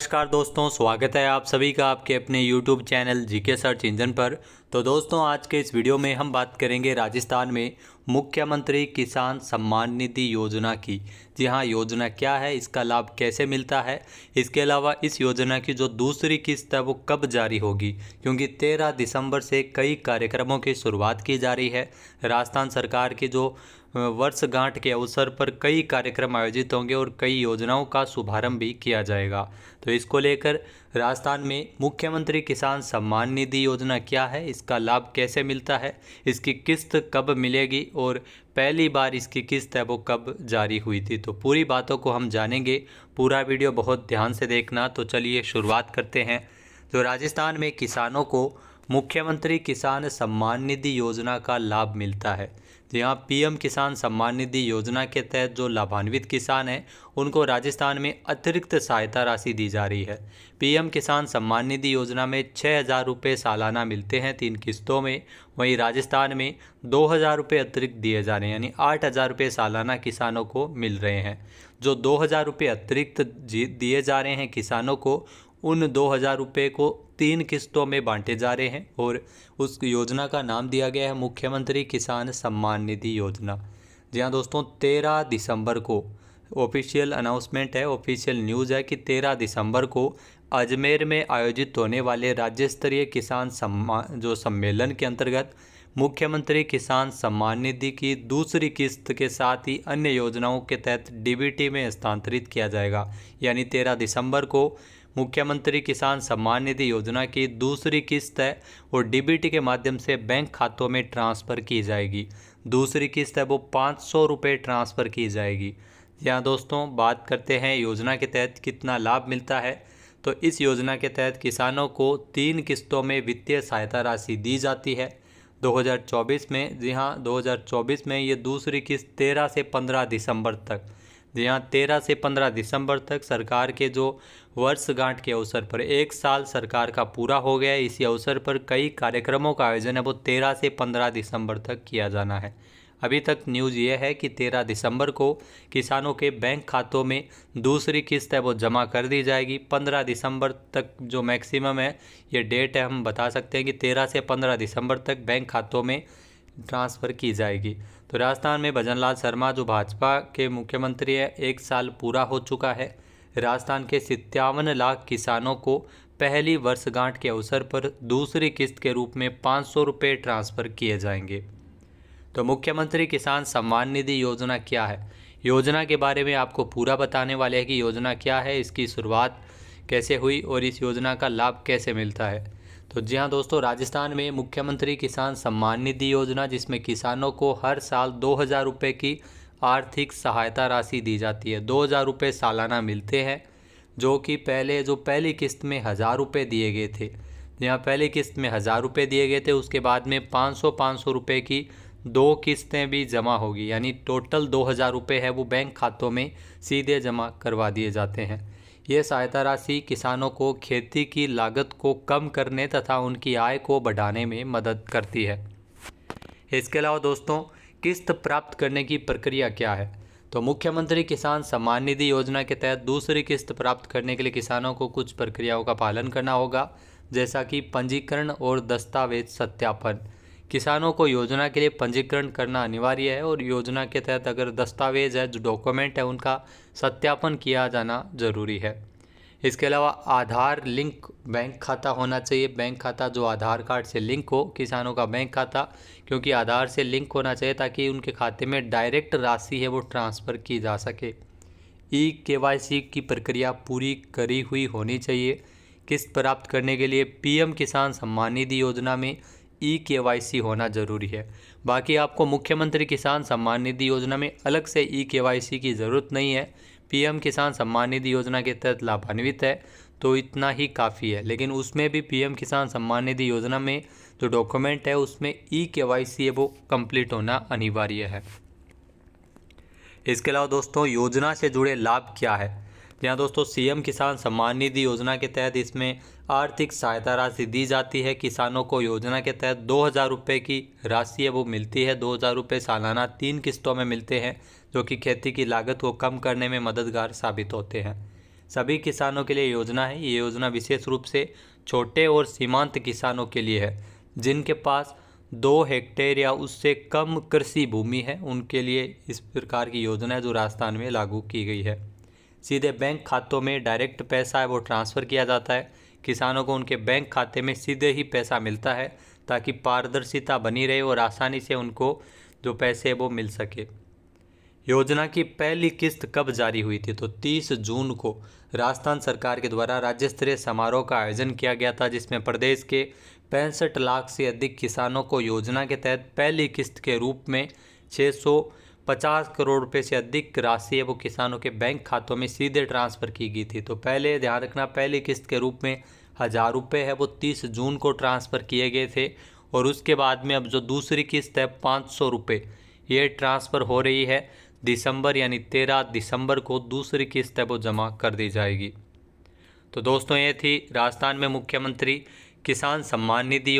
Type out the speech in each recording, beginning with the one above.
नमस्कार दोस्तों, स्वागत है आप सभी का आपके अपने YouTube channel GK search engine पर। तो दोस्तों, आज के इस वीडियो में हम बात करेंगे राजस्थान में मुख्यमंत्री किसान सम्मान निधि योजना की। जी हाँ, योजना क्या है, इसका लाभ कैसे मिलता है, इसके अलावा इस योजना की जो दूसरी किस्त है वो कब जारी होगी, क्योंकि 13 दिसंबर से कई कार्यक्रमों की शुरुआत की जा रही है। राजस्थान सरकार की जो वर्षगांठ के अवसर पर कई कार्यक्रम आयोजित होंगे और कई योजनाओं का शुभारंभ भी किया जाएगा। तो इसको लेकर राजस्थान में मुख्यमंत्री किसान सम्मान निधि योजना क्या है, इसका लाभ कैसे मिलता है, इसकी किस्त कब मिलेगी और पहली बार इसकी किस्त है वो कब जारी हुई थी, तो पूरी बातों को हम जानेंगे। पूरा वीडियो बहुत ध्यान से देखना। तो चलिए शुरुआत करते हैं। तो राजस्थान में किसानों को मुख्यमंत्री किसान सम्मान निधि योजना का लाभ मिलता है। यहाँ पीएम किसान सम्मान निधि योजना के तहत जो लाभान्वित किसान हैं उनको राजस्थान में अतिरिक्त सहायता राशि दी जा रही है। पीएम किसान सम्मान निधि योजना में 6,000 रुपये सालाना मिलते हैं 3 किस्तों में। वहीं राजस्थान में 2,000 रुपये अतिरिक्त दिए जा रहे हैं, यानी 8,000 रुपये सालाना किसानों को मिल रहे हैं। जो 2,000 रुपये अतिरिक्त दिए जा रहे हैं किसानों को, उन 2,000 रुपये को 3 किस्तों में बांटे जा रहे हैं और उस योजना का नाम दिया गया है मुख्यमंत्री किसान सम्मान निधि योजना। जी हाँ दोस्तों, 13 दिसंबर को ऑफिशियल अनाउंसमेंट है, ऑफिशियल न्यूज़ है कि 13 दिसंबर को अजमेर में आयोजित होने वाले राज्य स्तरीय किसान सम्मेलन के अंतर्गत मुख्यमंत्री किसान सम्मान निधि की दूसरी किस्त के साथ ही अन्य योजनाओं के तहत डीबीटी में हस्तांतरित किया जाएगा। यानी 13 दिसंबर को मुख्यमंत्री किसान सम्मान निधि योजना की दूसरी किस्त है और डीबीटी के माध्यम से बैंक खातों में ट्रांसफ़र की जाएगी। दूसरी किस्त है वो 500 रुपये ट्रांसफ़र की जाएगी। यहाँ दोस्तों, बात करते हैं योजना के तहत कितना लाभ मिलता है। तो इस योजना के तहत किसानों को 3 किस्तों में वित्तीय सहायता राशि दी जाती है 2024 में। जी हाँ, 2024 में ये दूसरी किस्त 13 से 15 दिसंबर तक, जी हाँ 13 से 15 दिसंबर तक सरकार के जो वर्षगांठ के अवसर पर 1 साल सरकार का पूरा हो गया है, इसी अवसर पर कई कार्यक्रमों का आयोजन है वो 13 से 15 दिसंबर तक किया जाना है। अभी तक न्यूज़ ये है कि 13 दिसंबर को किसानों के बैंक खातों में दूसरी किस्त है वो जमा कर दी जाएगी। 15 दिसंबर तक जो मैक्सिमम है ये डेट है, हम बता सकते हैं कि 13 से 15 दिसंबर तक बैंक खातों में ट्रांसफ़र की जाएगी। तो राजस्थान में भजन लाल शर्मा जो भाजपा के मुख्यमंत्री है, 1 साल पूरा हो चुका है। राजस्थान के 57 लाख किसानों को पहली वर्षगांठ के अवसर पर दूसरी किस्त के रूप में 500 रुपये ट्रांसफ़र किए जाएंगे। तो मुख्यमंत्री किसान सम्मान निधि योजना क्या है, योजना के बारे में आपको पूरा बताने वाले हैं कि योजना क्या है, इसकी शुरुआत कैसे हुई और इस योजना का लाभ कैसे मिलता है। तो जी हाँ दोस्तों, राजस्थान में मुख्यमंत्री किसान सम्मान निधि योजना, जिसमें किसानों को हर साल 2,000 रुपये की आर्थिक सहायता राशि दी जाती है। 2,000 रुपये सालाना मिलते हैं, जो कि पहली किस्त में 1,000 रुपये दिए गए थे। यहाँ पहली किस्त में 1,000 रुपये दिए गए थे, उसके बाद में 500 रुपये की 2 किस्तें भी जमा होगी, यानी टोटल 2,000 रुपये है वो बैंक खातों में सीधे जमा करवा दिए जाते हैं। ये सहायता राशि किसानों को खेती की लागत को कम करने तथा उनकी आय को बढ़ाने में मदद करती है। इसके अलावा दोस्तों, किस्त प्राप्त करने की प्रक्रिया क्या है। तो मुख्यमंत्री किसान सम्मान निधि योजना के तहत दूसरी किस्त प्राप्त करने के लिए किसानों को कुछ प्रक्रियाओं का पालन करना होगा, जैसा कि पंजीकरण और दस्तावेज सत्यापन। किसानों को योजना के लिए पंजीकरण करना अनिवार्य है और योजना के तहत अगर दस्तावेज है, जो डॉक्यूमेंट है, उनका सत्यापन किया जाना जरूरी है। इसके अलावा आधार लिंक बैंक खाता होना चाहिए। बैंक खाता जो आधार कार्ड से लिंक हो, किसानों का बैंक खाता, क्योंकि आधार से लिंक होना चाहिए ताकि उनके खाते में डायरेक्ट राशि है वो ट्रांसफ़र की जा सके। KYC की प्रक्रिया पूरी करी हुई होनी चाहिए। किस्त प्राप्त करने के लिए पीएम किसान सम्मान निधि योजना में KYC होना ज़रूरी है। बाकी आपको मुख्यमंत्री किसान सम्मान निधि योजना में अलग से KYC की ज़रूरत नहीं है। पीएम किसान सम्मान निधि योजना के तहत लाभान्वित है तो इतना ही काफ़ी है, लेकिन उसमें भी पीएम किसान सम्मान निधि योजना में जो डॉक्यूमेंट है उसमें KYC है वो कंप्लीट होना अनिवार्य है। इसके अलावा दोस्तों, योजना से जुड़े लाभ क्या है। यहाँ दोस्तों, सीएम किसान सम्मान निधि योजना के तहत इसमें आर्थिक सहायता राशि दी जाती है। किसानों को योजना के तहत 2,000 रुपये की राशि है वो मिलती है। 2,000 रुपये सालाना 3 किस्तों में मिलते हैं, जो कि खेती की लागत को कम करने में मददगार साबित होते हैं। सभी किसानों के लिए योजना है। ये योजना विशेष रूप से छोटे और सीमांत किसानों के लिए है, जिनके पास 2 हेक्टेयर या उससे कम कृषि भूमि है। उनके लिए इस प्रकार की योजना है जो राजस्थान में लागू की गई है। सीधे बैंक खातों में डायरेक्ट पैसा है वो ट्रांसफ़र किया जाता है। किसानों को उनके बैंक खाते में सीधे ही पैसा मिलता है ताकि पारदर्शिता बनी रहे और आसानी से उनको जो पैसे वो मिल सके। योजना की पहली किस्त कब जारी हुई थी? तो 30 जून को राजस्थान सरकार के द्वारा राज्य स्तरीय समारोह का आयोजन किया गया था, जिसमें प्रदेश के 65 लाख से अधिक किसानों को योजना के तहत पहली किस्त के रूप में 650 करोड़ रुपए से अधिक राशि है वो किसानों के बैंक खातों में सीधे ट्रांसफ़र की गई थी। तो पहले ध्यान रखना, पहली किस्त के रूप में 1000 रुपये है वो 30 जून को ट्रांसफ़र किए गए थे, और उसके बाद में अब जो दूसरी किस्त है 500 रुपये ये ट्रांसफ़र हो रही है दिसंबर, यानी 13 दिसंबर को दूसरी किस्त है वो जमा कर दी जाएगी। तो दोस्तों ये थी राजस्थान में मुख्यमंत्री किसान सम्मान निधि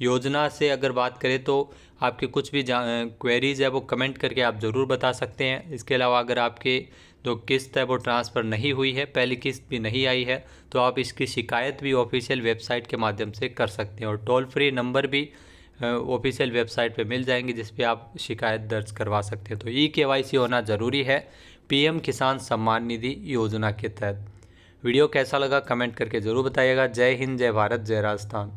योजना से अगर बात करें तो आपके कुछ भी क्वेरीज है वो कमेंट करके आप ज़रूर बता सकते हैं। इसके अलावा अगर आपके जो किस्त है वो ट्रांसफ़र नहीं हुई है, पहली किस्त भी नहीं आई है, तो आप इसकी शिकायत भी ऑफिशियल वेबसाइट के माध्यम से कर सकते हैं, और टोल फ्री नंबर भी ऑफिशियल वेबसाइट पे मिल जाएंगे जिस पे आप शिकायत दर्ज करवा सकते हैं। तो KYC होना ज़रूरी है PM किसान सम्मान निधि योजना के तहत। वीडियो कैसा लगा कमेंट करके ज़रूर बताइएगा। जय हिंद, जय भारत, जय राजस्थान।